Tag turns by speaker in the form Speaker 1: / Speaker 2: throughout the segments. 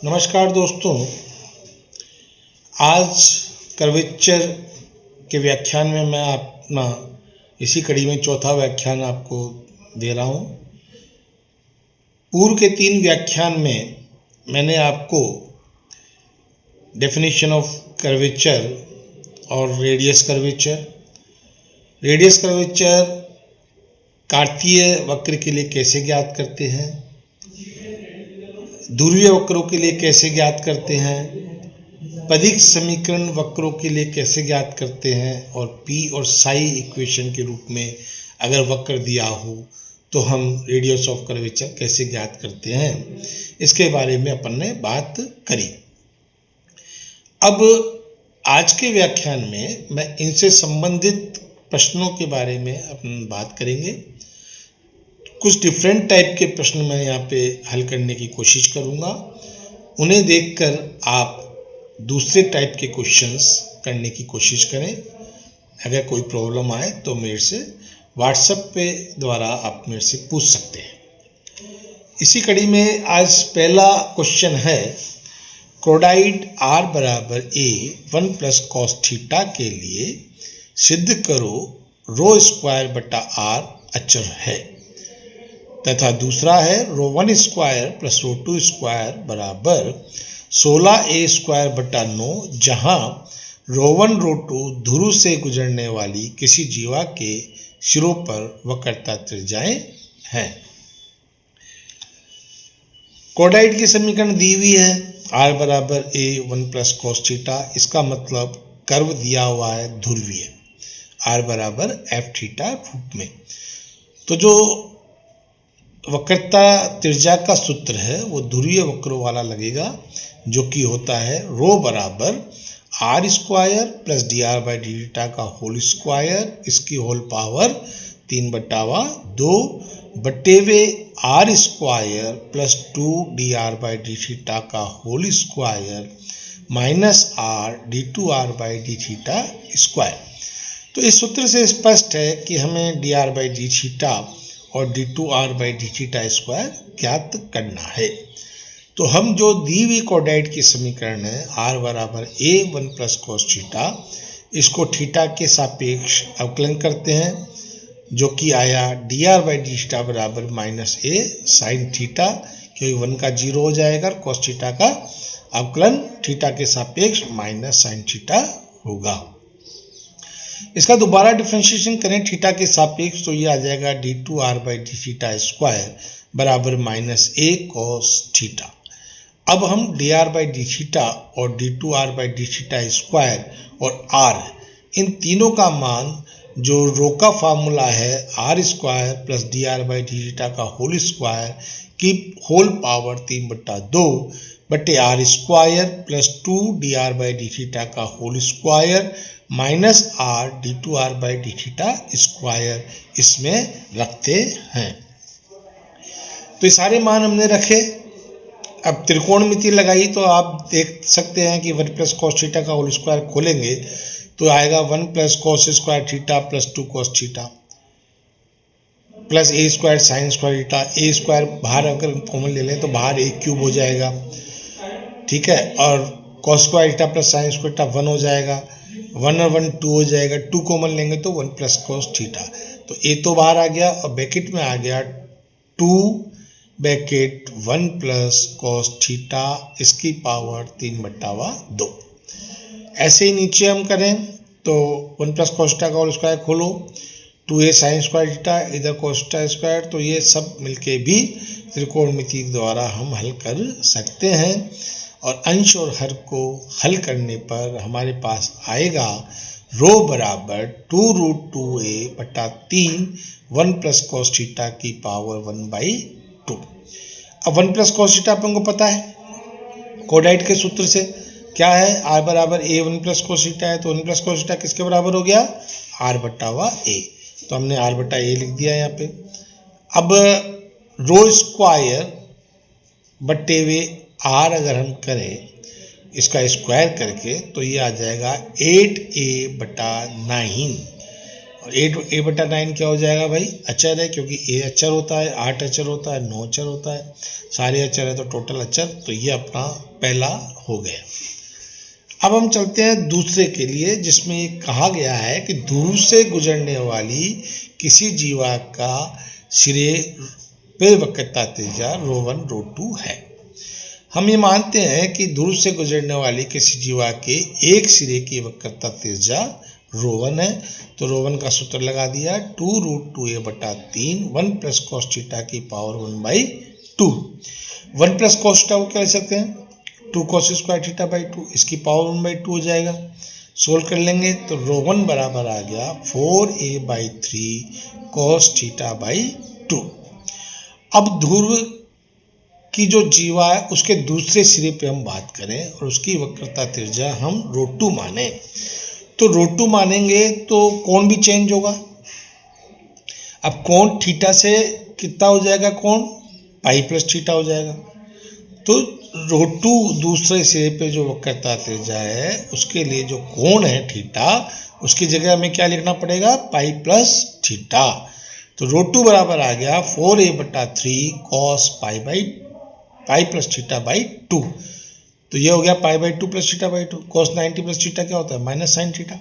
Speaker 1: नमस्कार दोस्तों, आज कर्वेचर के व्याख्यान में मैं अपना इसी कड़ी में चौथा व्याख्यान आपको दे रहा हूँ। पूर्व के 3 व्याख्यान में मैंने आपको डेफिनेशन ऑफ कर्वेचर और रेडियस कर्वेचर कार्तीय वक्र के लिए कैसे ज्ञात करते हैं, ध्रुवीय वक्रों के लिए कैसे ज्ञात करते हैं, पदिक समीकरण वक्रों के लिए कैसे ज्ञात करते हैं, और पी और साई इक्वेशन के रूप में अगर वक्र दिया हो तो हम रेडियस ऑफ कर्वेचर कैसे ज्ञात करते हैं, इसके बारे में अपन ने बात करी। अब आज के व्याख्यान में मैं इनसे संबंधित प्रश्नों के बारे में अपन बात करेंगे। कुछ डिफरेंट टाइप के प्रश्न मैं यहाँ पे हल करने की कोशिश करूँगा। उन्हें देखकर आप दूसरे टाइप के क्वेश्चंस करने की कोशिश करें। अगर कोई प्रॉब्लम आए तो मेरे से व्हाट्सएप पे द्वारा आप मेरे से पूछ सकते हैं। इसी कड़ी में आज पहला क्वेश्चन है, क्रोडाइड r बराबर a 1 प्लस कॉस थीटा के लिए सिद्ध करो रो स्क्वायर बटा r अचर है, तथा दूसरा है रो 1 स्क्वायर प्लस रो 2 स्क्वायर बराबर 16a स्क्वायर बटा 9, जहाँ रो 1 रो 2 ध्रुव से गुजरने वाली किसी जीवा के सिरों पर वक्रता त्रिज्याएं हैं। क्रोडाइड की समीकरण दी हुई है, r बराबर a 1 प्लस कॉस थीटा, इसका मतलब कर्व दिया हुआ है ध्रुवीय, r बराबर f थीटा रूप में। तो जो वक्रता त्रिज्या का सूत्र है वो ध्रुवीय वक्रों वाला लगेगा, जो कि होता है रो बराबर R square plus D are by D theta का होल स्क्वायर, इसकी होल पावर 3/2 बटेवे R square plus 2 D are by D theta का whole square minus R D 2 R by D theta square. तो इस सूत्र से स्पष्ट है कि हमें D are by D theta और D 2 R by D theta square ज्ञात करना है। तो हम जो दी हुई क्रोडाइड की समीकरण है r बराबर a 1 प्लस कॉस थीटा, इसको थीटा के सापेक्ष अवकलन करते हैं, जो कि आया D R by D theta बराबर माइनस a साइन थीटा, क्योंकि 1 का 0 हो जाएगा, कॉस थीटा का अवकलन थीटा के सापेक्ष माइनस साइन थीटा होगा। इसका दोबारा डिफरेंशिएशन करें थीटा के सापेक्ष, तो ये आ जाएगा D 2 R by D theta square बराबर माइनस a कॉस थीटा। अब हम D are by D theta और D 2 R by D theta square और r, इन तीनों का मान जो रो का फार्मूला है r square plus D are by D theta का होल स्क्वायर की होल पावर 3/2 बटे R square plus 2 D are by D theta का whole square minus R D 2 R by D theta square इसमें रखते हैं। तो ये सारे मान हमने रखे। अब त्रिकोणमिति लगाई तो आप देख सकते हैं कि 1 प्लस कॉस थीटा का होल स्क्वायर खोलेंगे तो आएगा 1 plus cos square theta plus 2 cos theta plus a square sine square theta. a square बाहर अगर कॉमन ले लें तो बाहर a क्यूब हो जाएगा, ठीक है, और cos square theta plus sine square theta 1 हो जाएगा, 1 और 1 2 हो जाएगा, 2 कॉमन लेंगे तो 1 प्लस कॉस थीटा। तो a तो बाहर आ गया और ब्रैकेट में आ गया 2 ब्रैकेट 1 प्लस कॉस थीटा, इसकी पावर 3/2। ऐसे ही नीचे हम करें तो 1 प्लस कॉस थीटा का होल स्क्वायर खोलो, 2a साइन स्क्वायर थीटा, इधर कॉस थीटा स्क्वायर। तो ये सब मिलके भी त्रिकोणमिति द्वारा हम हल कर सकते हैं, और अंश और हर को हल करने पर हमारे पास आएगा रो बराबर 2√2a बटा 3 1 प्लस कॉस थीटा की पावर 1/2। अब 1 प्लस कॉस थीटा अपन को पता है क्रोडाइड के सूत्र से, क्या है, r बराबर a 1 प्लस कॉस थीटा है, तो 1 प्लस कॉस थीटा किसके बराबर हो गया, r/a। तो हमने r/a लिख दिया यहाँ पे। अब रो स्क्वायर बटे वे r अगर हम करें इसका स्क्वायर करके तो ये आ जाएगा 8a बटा 9, और 8/9 क्या हो जाएगा भाई, अचर है, क्योंकि ए अचर होता है, 8 अचर होता है, 9 अचर होता है, सारे अचर है तो टोटल अचर, तो ये अपना पहला हो गया। अब हम चलते हैं दूसरे के लिए, जिसमें ये कहा गया है कि ध्रुव से गुजरने वाली किसी जीवा का सिरे पे वक्रता त्रिज्या ρ1 ρ2 है। हम ये मानते हैं कि ध्रुव से गुजरने वाली किसी जीवा के एक सिरे की वक्रता त्रिज्या ρ1 है, तो ρ1 का सूत्र लगा दिया 2√2a/3 1 + cos थीटा की पावर 1/2। 1 + cos थीटा को क्या लिख सकते हैं, 2 cos स्क्वायर थीटा/2, इसकी पावर 1/2 हो जाएगा। सोल्व कर लेंगे तो ρ1 बराबर आ गया 4a/3 cos थीटा/2। अब ध्रुव की जो जीवा है उसके दूसरे सिरे पे हम बात करें और उसकी वक्रता त्रिज्या हम ρ2 माने, तो ρ2 मानेंगे तो कोण भी चेंज होगा। अब कोण थीटा से कितना हो जाएगा, कोण पाई प्लस थीटा हो जाएगा। तो ρ2 दूसरे सिरे पे जो वक्रता त्रिज्या है उसके लिए जो कोण है थीटा, उसकी जगह हमें क्या लिखना पड़ेगा, पाई प्लस थीटा। तो ρ2 बराबर आ गया 4a/3 cos पाई प्लस थीटा/2। तो ये हो गया पाई/2 प्लस थीटा/2। cos 90 प्लस थीटा क्या होता है, माइनस साइन थीटा।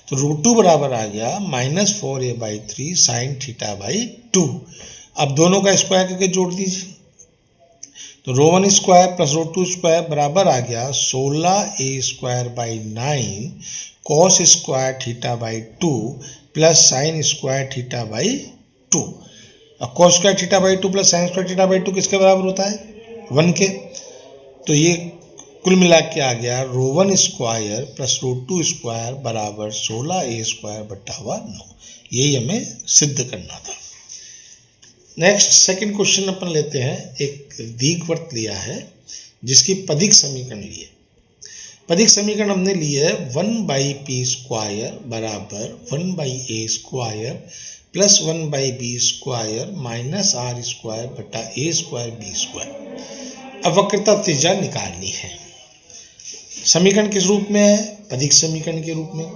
Speaker 1: तो रूट 2 बराबर आ गया -4a/3 साइन थीटा/2। अब दोनों का स्क्वायर करके जोड़ दीजिए, तो ρ1 स्क्वायर प्लस ρ2 स्क्वायर बराबर आ गया 16a²/9 cos square थीटा/2 plus sine square थीटा/2। अब cos square थीटा/2 plus sine square थीटा/2 किसके बराबर होता है, 1 के। तो ये कुल मिला के आ गया ρ1 स्क्वायर प्लस ρ2 स्क्वायर बराबर 16a²/9। यही हमें सिद्ध करना था। नेक्स्ट सेकंड क्वेश्चन अपन लेते हैं। एक दीर्घवृत्त लिया है जिसकी पदिक समीकरण ली है। पदिक समीकरण हमने ली है 1/p² बराबर 1/a² plus 1/b² minus r²/a²b²। अब वक्रता त्रिज्या निकालनी है। समीकरण किस रूप में है, पदिक समीकरण के रूप में।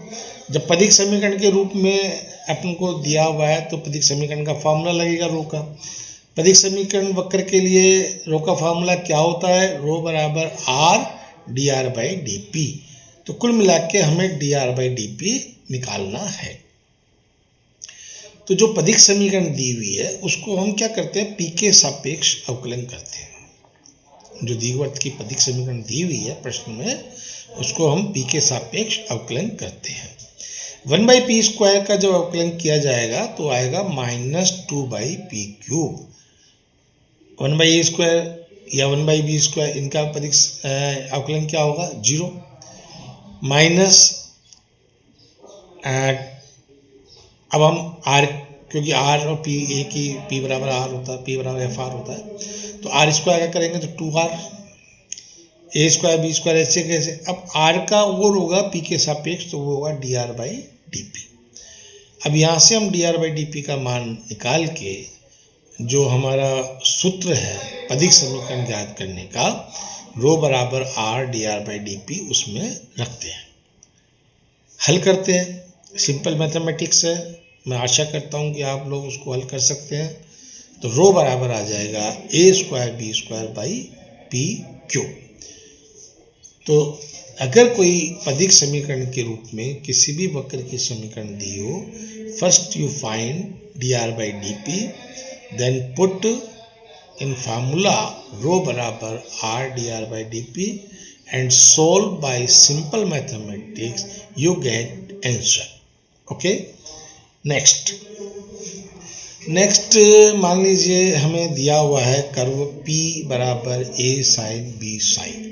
Speaker 1: जब पदिक समीकरण के रूप में अपन को दिया हुआ है तो पदिक समीकरण का फॉर्मूला लगेगा रो का। पदिक समीकरण वक्र के लिए रो का फॉर्मूला क्या होता है, रो बराबर r dr/dp। तो कुल मिला के हमें dr/dp निकालना है। तो जो पदिक समीकरण दी हुई है उसको हम क्या करते हैं, p के सापेक्ष अवकलन करते हैं। जो दीर्घवृत्त की पदिक समीकरण दी हुई है प्रश्न में, उसको हम p के सापेक्ष अवकलन करते हैं। 1/p² का जब अवकलन किया जाएगा तो आएगा -2/p³। 1/a² या 1/b², इनका पदिक अवकलन क्या होगा, 0 माइनस। अब हम r, क्योंकि r और p एक ही, p बराबर r होता है, p बराबर fr होता है, तो r² का करेंगे तो 2r, a² b² ऐसे कैसे। अब r का वो होगा p के सापेक्ष, तो वो होगा dr/dp। अब यहाँ से हम dr/dp का मान निकाल के जो हमारा सूत्र है पदिक समीकरण ज्ञात करने का, रो बराबर r dr/dp, उसमें रखते हैं, हल करते हैं। सिंपल मैथमेटिक्स है, मैं आशा करता हूँ कि आप लोग उसको हल कर सकते हैं। तो रो बराबर आ जाएगा a² b²/p³। तो अगर कोई पदिक समीकरण के रूप में किसी भी वक्र की समीकरण दी हो, first you find dr/dp, then put in formula rho बराबर r dr/dp and solve by simple mathematics, you get answer. Okay, next मान लीजिए हमें दिया हुआ है कर्व p बराबर a sin b sin।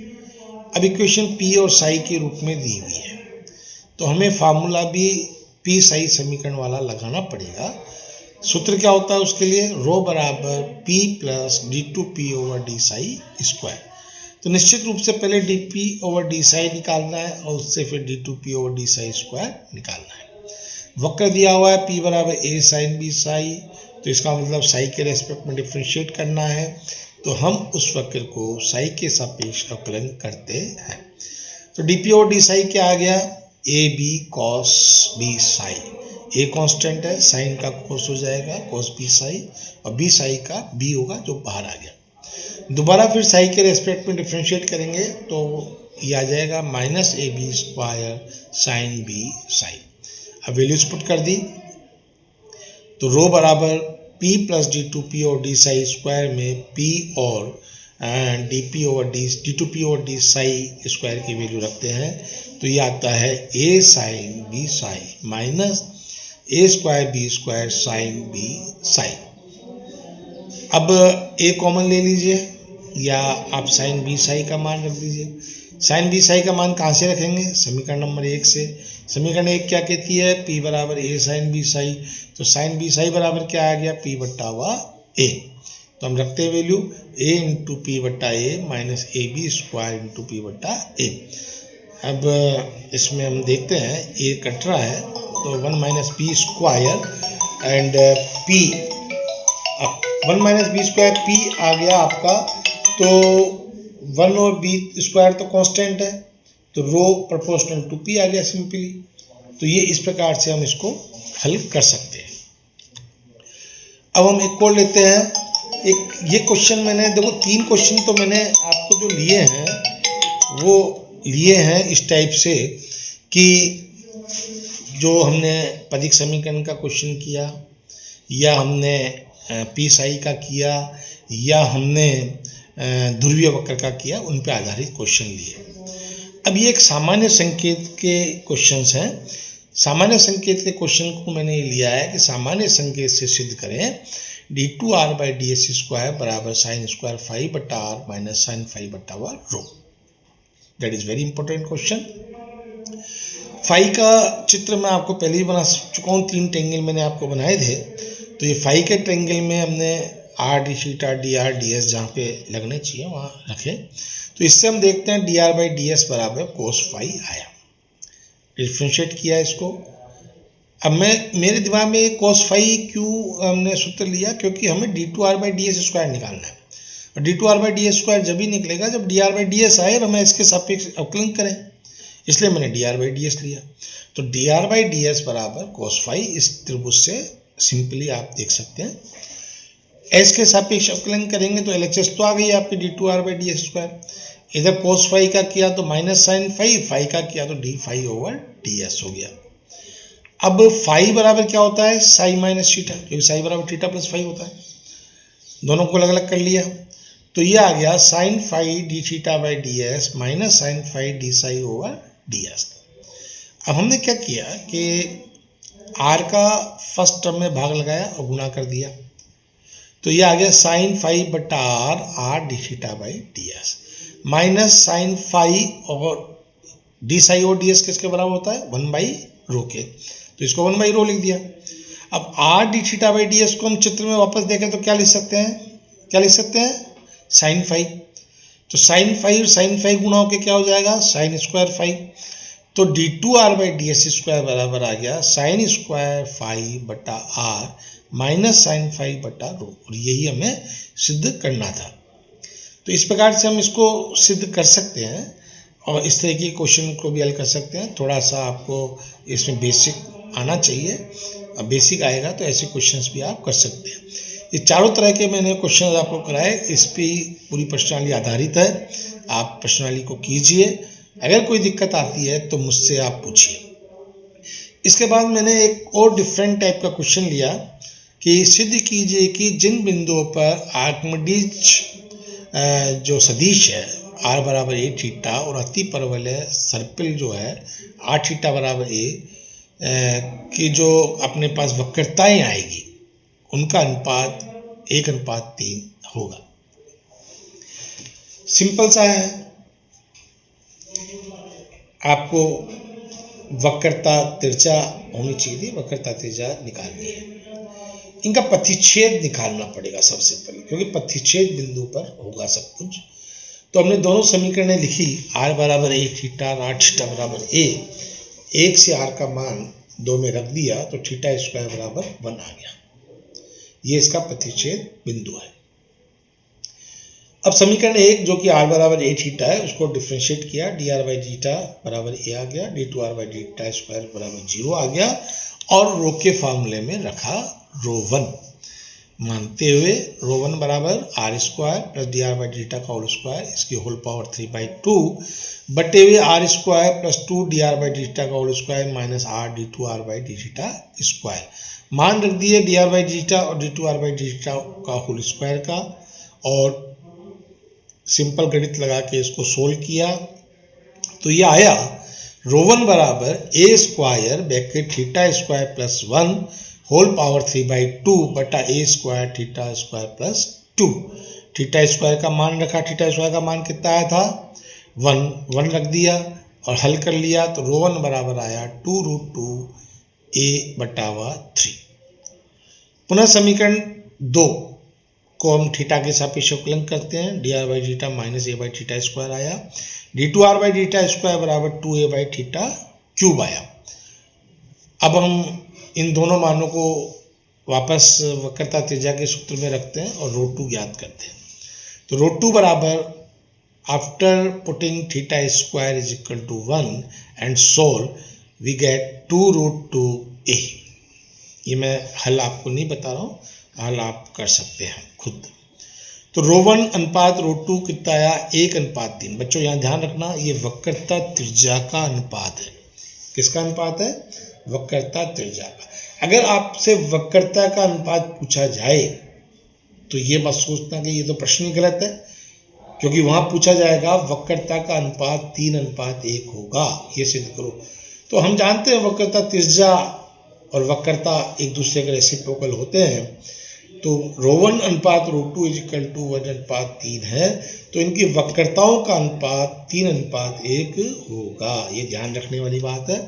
Speaker 1: अब इक्वेशन p और साई के रूप में दी हुई है, तो हमें फार्मूला भी p साई समीकरण वाला लगाना पड़ेगा। सूत्र क्या होता है उसके लिए, रो बराबर p plus d2p/d Sai square. तो निश्चित रूप से पहले dp/d साई निकालना है और उससे फिर d2p/d साई स्क्वायर निकालना है। वक्र दिया हुआ है p बराबर a sin b साई, तो इसका मतलब साई के रेस्पेक्ट में डिफ्रेंशिएट करना है, तो हम उस वक्र को साई के सापेक्ष अवकलन करते हैं। तो dp/d साई क्या आ गया, ab cos b Sai. A constant है, साइन का कोस हो जाएगा कोस बी साई, और बी साई का बी होगा जो बाहर आ गया। दोबारा फिर साई के रेस्पेक्ट में डिफ्रेंशिएट करेंगे तो ये आ जाएगा minus A B square sine B psi. अब वैल्यूज पुट कर दी तो रो बराबर P plus D two P और डी साई स्क्वायर में P और D P over D two P और डी साई स्क्वायर की वैल्यू रखते हैं तो ये आता है A sine B psi minus A square B square sine B psi. अब ए कॉमन ले लीजिए या आप साइन बी साई का मान रख दीजिए। साइन बी साई का मान कहाँ से रखेंगे? समीकरण नंबर 1 से। समीकरण 1 क्या कहती है? P बराबर ए साइन बी साई। तो साइन बी साई बराबर क्या आ गया? P बट्टा हुआ ए। तो हम रखते हैं वैल्यू a इंटू पी बट्टा A minus A B square into P बट्टा ए। अब इसमें हम देखते हैं a कट रहा है तो 1 minus B square and p, 1 minus B square p आ गया आपका। तो 1 और b स्क्वायर तो कांस्टेंट है तो रो प्रोपोर्शनल टू p आ गया सिंपली। तो ये इस प्रकार से हम इसको हल कर सकते हैं। अब हम एक और लेते हैं। एक ये क्वेश्चन मैंने देखो 3 क्वेश्चन तो मैंने आपको जो लिए हैं वो लिए हैं इस टाइप से कि जो हमने पदिक समीकरण का क्वेश्चन किया या हमने पी साई का किया या हमने ध्रुवीय वक्र का किया, उन पे आधारित क्वेश्चन लिए। अब ये एक सामान्य संकेत के क्वेश्चंस हैं। सामान्य संकेत के क्वेश्चन को मैंने लिया है कि सामान्य संकेत से सिद्ध करें D two are by D S square बराबर साइन स्क्वायर फाइव बट्टा आर माइनस साइन फाइव बट्टा वा rho. That is very important question. Phi का चित्र मैं आपको पहले ही बना चुका हूँ, 3 ट्रायंगल मैंने आपको बनाए थे। तो ये फाई के ट्रायंगल में हमने are D theta D R D S जहाँ पे लगने चाहिए वहाँ रखे। तो इससे हम देखते हैं d are by D S बराबर कोस फाई आया। डिफ्रेंशिएट किया इसको। अब मेरे दिमाग में कोस फाई क्यों हमने सूत्र लिया? क्योंकि हमें D two are by D S square निकालना है और D two are by D S square जब ही निकलेगा जब D are by D S आए और हमें इसके सापेक्ष अवकलन करें, इसलिए मैंने D are by D S लिया। तो D are by D S बराबर कोस फाई इस त्रिभुज से सिंपली आप देख सकते हैं। एस के सापेक्ष अवकलन करेंगे तो एल एच एस तो आ गई आपकी D two are by D S square. इधर कोस फाई का किया तो माइनस साइन फाई, फाई का किया तो D phi over D S हो गया। अब फाई बराबर क्या होता है? साई माइनस थीटा, क्योंकि साई बराबर थीटा प्लस फाई होता है। दोनों को अलग अलग कर लिया तो ये आ गया sine phi D theta by D S minus sine phi D psi over D S. अब हमने क्या किया कि आर का फर्स्ट टर्म में भाग लगाया और गुणा कर दिया तो ये आ गया साइन फाई बट्टा R R D theta by D S minus sine phi और डी साई और डी एस किसके बराबर होता है? 1 बाई रो के। तो इसको 1 बाई रो लिख दिया। अब are D theta by D S को हम चित्र में वापस देखें तो क्या लिख सकते हैं? क्या लिख सकते हैं? Sine phi. तो साइन फाई और साइन फाई गुणा होकर क्या हो जाएगा? Sine square phi. तो D two are by D S square बराबर आ गया साइन स्क्वायर फाई बटा आर माइनस साइन फाई बटा रो। और यही हमें सिद्ध करना था। तो इस प्रकार से हम इसको सिद्ध कर सकते हैं और इस तरह के क्वेश्चन को भी हल कर सकते हैं। थोड़ा सा आपको इसमें बेसिक आना चाहिए, बेसिक आएगा तो ऐसे क्वेश्चंस भी आप कर सकते हैं। ये चारों तरह के मैंने क्वेश्चन आपको कराए, इस पे पूरी प्रश्नावली आधारित है। आप प्रश्नावली को कीजिए, अगर कोई दिक्कत आती है तो मुझसे आप पूछिए। इसके बाद मैंने एक और डिफरेंट टाइप का क्वेश्चन लिया कि सिद्ध कीजिए कि जिन बिंदुओं पर आर्किमिडीज जो सदिश है आर बराबर ए थीटा और अति परवलय सर्पिल जो है आर थीटा बराबर ए की जो अपने पास वक्रताएं आएगी उनका अनुपात 1:3 होगा। सिंपल सा है, आपको वक्रता तिरछा होनी चाहिए, वक्रता तिरछा निकालनी है। इनका प्रतिच्छेद निकालना पड़ेगा सबसे पहले, क्योंकि प्रतिच्छेद बिंदु पर होगा सब कुछ। तो हमने दोनों समीकरणें लिखी, आर बराबर ए थीटा और आर थीटा बराबर ए। 1 से आर का मान 2 में रख दिया तो थीटा स्क्वायर बराबर 1 आ गया। ये इसका प्रतिच्छेद बिंदु है। अब समीकरण 1 जो कि आर बराबर ए थीटा है उसको डिफ्रेंशिएट किया, डी आर बाई थीटा बराबर ए आ गया, D two are by theta square बराबर 0 आ गया। और रो के फॉर्मूले में रखा रो वन, मानते हुए रो वन बराबर R square plus D are by D theta का होल स्क्वायर इसकी होल पावर 3/2 बटे हुए R square plus 2 D are by D theta का whole square minus R D two are by D theta square. मान रख दिए D are by D theta और D two are by D theta का whole square का, और simple गणित लगा के इसको सोल्व किया तो ये आया रो वन बराबर a square bracket theta square plus 1 whole power 3/2 बटा a square theta square plus 2। Theta square का मान रखा, थीटा स्क्वायर का मान कितना आया था 1 रख दिया और हल कर लिया तो रो वन बराबर आया 2√2 a बटा 3। पुनः समीकरण 2 को हम थीटा के सापेक्ष अवकलन करते हैं, d are by theta minus a by theta square आया, d two are by theta square बराबर 2a बाई थीटा क्यूब आया। अब हम इन दोनों मानों को वापस वक्रता त्रिज्या के सूत्र में रखते हैं और रो टू ज्ञात करते हैं। तो रो टू बराबर after putting theta square is equal to 1 and solve we get 2√2a। ये मैं हल आपको नहीं बता रहा हूँ, हल आप कर सकते हैं खुद। तो रो वन अनुपात रो टू कितना आया 1:3। बच्चों यहाँ ध्यान रखना ये वक्रता त्रिज्या का अनुपात है। किसका अनुपात है? वक्रता त्रिज्या का। अगर आपसे वक्रता का अनुपात पूछा जाए तो ये मत सोचना कि ये तो प्रश्न ही गलत है, क्योंकि वहां पूछा जाएगा वक्रता का अनुपात 3:1 होगा, ये सिद्ध करो। तो हम जानते हैं वक्रता त्रिज्या और वक्रता एक दूसरे के रेसिप्रोकल होते हैं। तो रो वन अनुपात रो टू इज इक्वल टू 1:3 है, तो इनकी वक्रताओं का अनुपात 3:1 होगा। ये ध्यान रखने वाली बात है।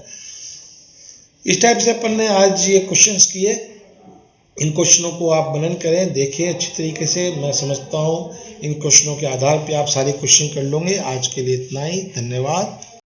Speaker 1: इस टाइप से अपन ने आज ये क्वेश्चंस किए। इन क्वेश्चनों को आप मनन करें, देखें अच्छी तरीके से। मैं समझता हूँ इन क्वेश्चनों के आधार पे आप सारे क्वेश्चन कर लोगे। आज के लिए इतना ही, धन्यवाद।